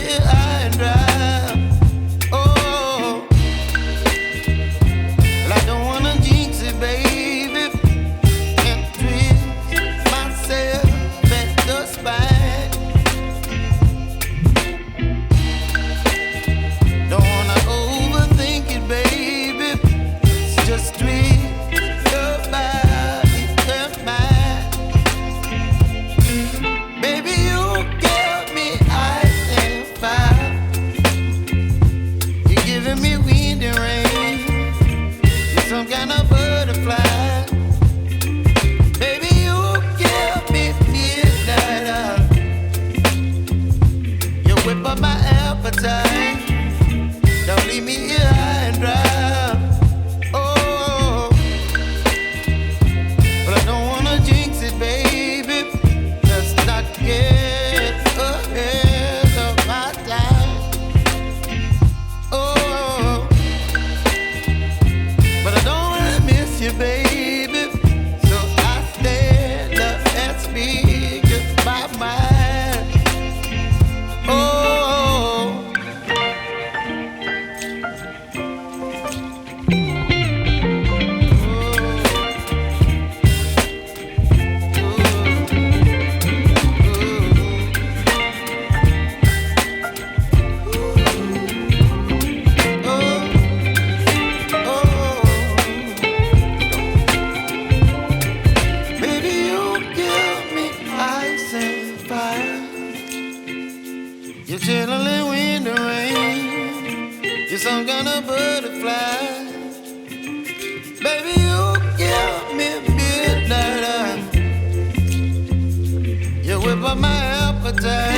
here high and dry. Oh, well, I don't wanna jinx it, baby, and twist myself at the spine. Don't wanna overthink it, baby. It's just twist your body and mine. Baby, you give me ice and fire. You're giving me wind and rain. You're some kind of butterfly. Baby, you give me midnight. You whip up my appetite. Don't leave me here high and dry. Oh, but I don't wanna jinx it, baby. Let's not get ahead of my time. Oh, but I don't wanna miss you, baby. So I stand up and speak my mind. Oh. Baby, you give me ice and fire. You're chilling wind and rain. You're some kind of butterfly. Baby, you give me midnight. You whip up my appetite.